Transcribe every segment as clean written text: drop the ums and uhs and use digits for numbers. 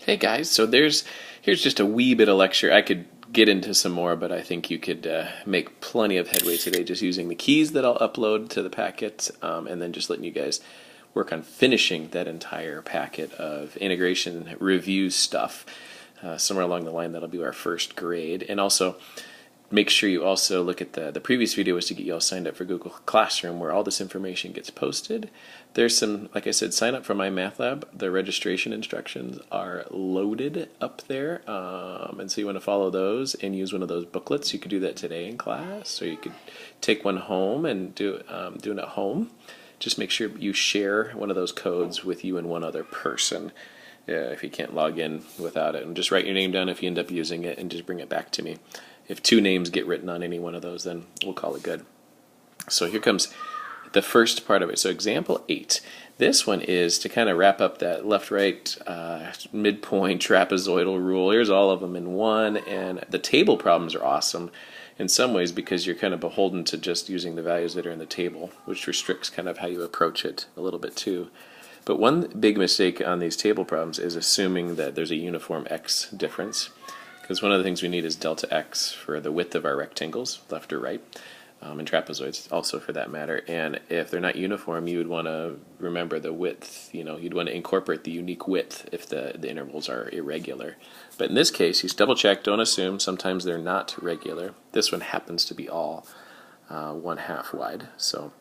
Hey guys, so here's just a wee bit of lecture. I could get into some more, but I think you could make plenty of headway today just using the keys that I'll upload to the packet, and then just letting you guys work on finishing that entire packet of integration review stuff. Somewhere along the line, that'll be our first grade. And also, make sure you also look at the previous video was to get you all signed up for Google Classroom, where all this information gets posted. There's some, like I said, sign up for my math lab. The registration instructions are loaded up there, and so you want to follow those and use one of those booklets. You could do that today in class, or you could take one home and do it at home. Just make sure you share one of those codes with you and one other person. If you can't log in without it, and just write your name down if you end up using it, and just bring it back to me. If 2 names get written on any one of those, then we'll call it good. So here comes the first part of it. So example 8. This one is to kind of wrap up that left-right midpoint trapezoidal rule. Here's all of them in one, and the table problems are awesome in some ways because you're kind of beholden to just using the values that are in the table, which restricts kind of how you approach it a little bit too. But one big mistake on these table problems is assuming that there's a uniform x difference, because one of the things we need is delta x for the width of our rectangles, left or right, and trapezoids also for that matter. And if they're not uniform, you would want to remember the width. You'd want to incorporate the unique width if the intervals are irregular. But in this case, you double check, don't assume. Sometimes they're not regular. This one happens to be all 1/2 wide, so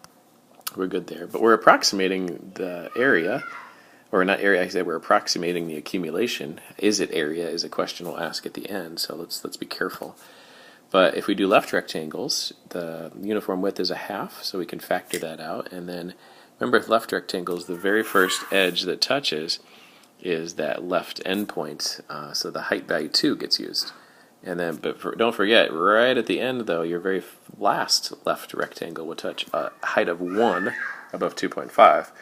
we're good there. But we're approximating the area. Or not area, I said we're approximating the accumulation. Is it area is a question we'll ask at the end, so let's be careful. But if we do left rectangles, the uniform width is 1/2, so we can factor that out. And then remember, with left rectangles, the very first edge that touches is that left endpoint, so the height value 2 gets used. And then, don't forget, right at the end though, your very last left rectangle will touch a height of 1 above 2.5.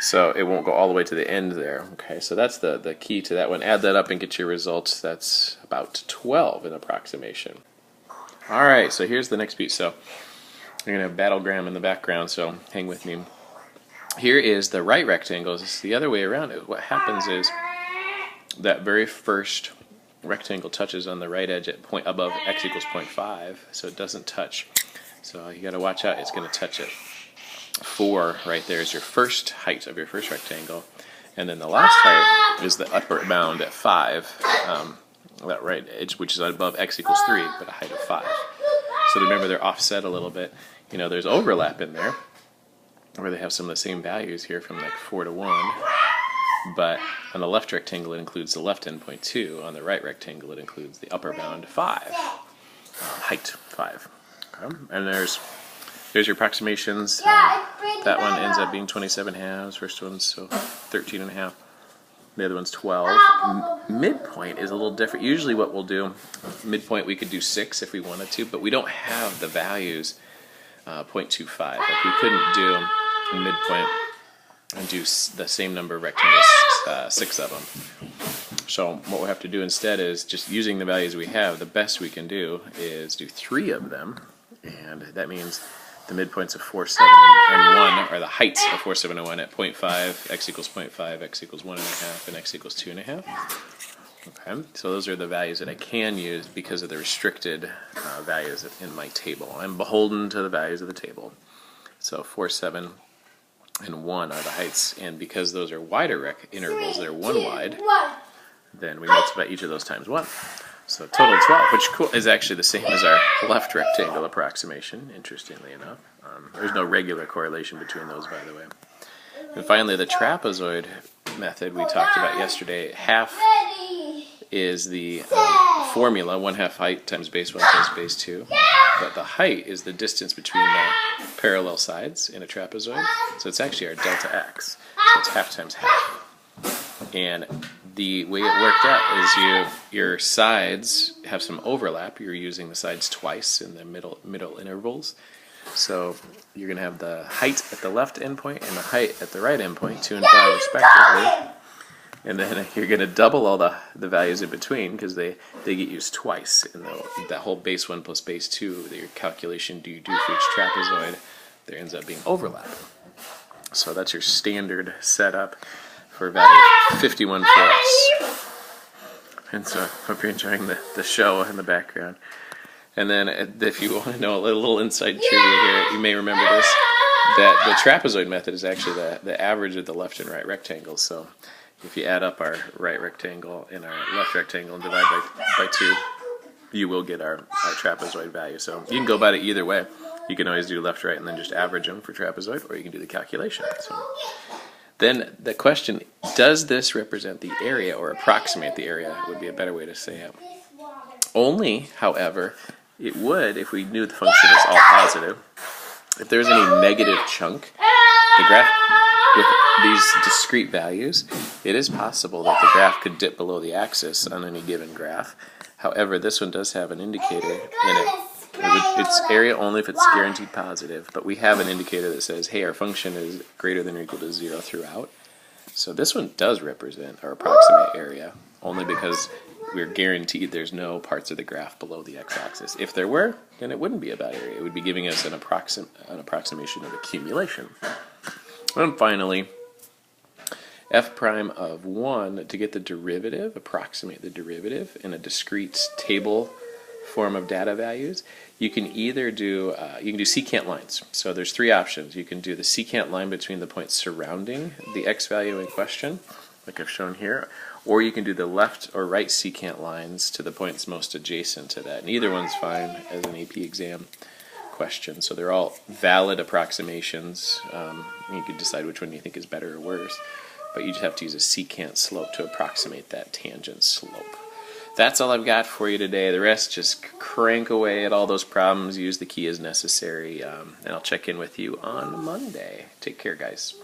So it won't go all the way to the end there. Okay, so that's the key to that one. Add that up and get your results. That's about 12 in approximation. All right, so here's the next piece. So you're going to have battlegram in the background, so hang with me. Here is the right rectangle. It's the other way around. What happens is that very first rectangle touches on the right edge at point above x equals 0.5, so it doesn't touch. So you got to watch out. It's going to touch it. 4 right there is your first height of your first rectangle, and then the last height is the upper bound at 5, that right edge, which is above x equals 3, but a height of 5. So remember, they're offset a little bit. There's overlap in there where they have some of the same values here from like 4 to 1, but on the left rectangle it includes the left endpoint 2. On the right rectangle it includes the upper bound 5, height 5. Okay. And there's your approximations. That one ends up being 27/2. First one's so 13.5. The other one's 12. Midpoint is a little different. Usually what we'll do, midpoint we could do 6 if we wanted to, but we don't have the values 0.25. Like we couldn't do a midpoint and do the same number of rectangles, 6 of them. So what we'll have to do instead is just using the values we have. The best we can do is do 3 of them, and that means the midpoints of 4, 7, and 1 are the heights of 4, 7, and 1 at 0.5, x equals 0.5, x equals 1.5, and x equals 2.5. Okay, so those are the values that I can use because of the restricted values in my table. I'm beholden to the values of the table. So 4, 7, and 1 are the heights, and because those are wider intervals, they're 1 wide, then we multiply each of those times 1. So total 12, which is actually the same as our left rectangle approximation, interestingly enough. There's no regular correlation between those, by the way. And finally, the trapezoid method we talked about yesterday. Half is the formula, 1/2 height times base 1 plus base 2. But the height is the distance between the parallel sides in a trapezoid. So it's actually our delta x. So it's half times half. And the way it worked out is your sides have some overlap. You're using the sides twice in the middle intervals. So you're going to have the height at the left endpoint and the height at the right endpoint, 2 and 5 respectively. And then you're going to double all the values in between because they get used twice. And that whole base 1 plus base 2, your calculation do you do for each trapezoid, there ends up being overlap. So that's your standard setup for value 51 for x. And so I hope you're enjoying the show in the background. And then if you want to know a little inside trivia here, you may remember this, that the trapezoid method is actually the average of the left and right rectangles. So if you add up our right rectangle and our left rectangle and divide by 2, you will get our trapezoid value. So you can go about it either way. You can always do left, right, and then just average them for trapezoid, or you can do the calculation. So then the question, does this represent the area or approximate the area, would be a better way to say it. Only, however, it would if we knew the function is all positive. If there's any negative chunk, the graph with these discrete values, it is possible that the graph could dip below the axis on any given graph. However, this one does have an indicator in it. It's area only if it's guaranteed positive, but we have an indicator that says, hey, our function is greater than or equal to 0 throughout. So this one does represent our approximate area, only because we're guaranteed there's no parts of the graph below the x-axis. If there were, then it wouldn't be about area. It would be giving us an approximation of accumulation. And finally, f prime of 1, to get the derivative, approximate the derivative in a discrete table form of data values, you can either do secant lines. So there's 3 options. You can do the secant line between the points surrounding the x value in question, like I've shown here, or you can do the left or right secant lines to the points most adjacent to that. And either one's fine as an AP exam question. So they're all valid approximations. You can decide which one you think is better or worse, but you just have to use a secant slope to approximate that tangent slope. That's all I've got for you today. The rest, just crank away at all those problems, use the key as necessary, and I'll check in with you on Monday. Take care, guys.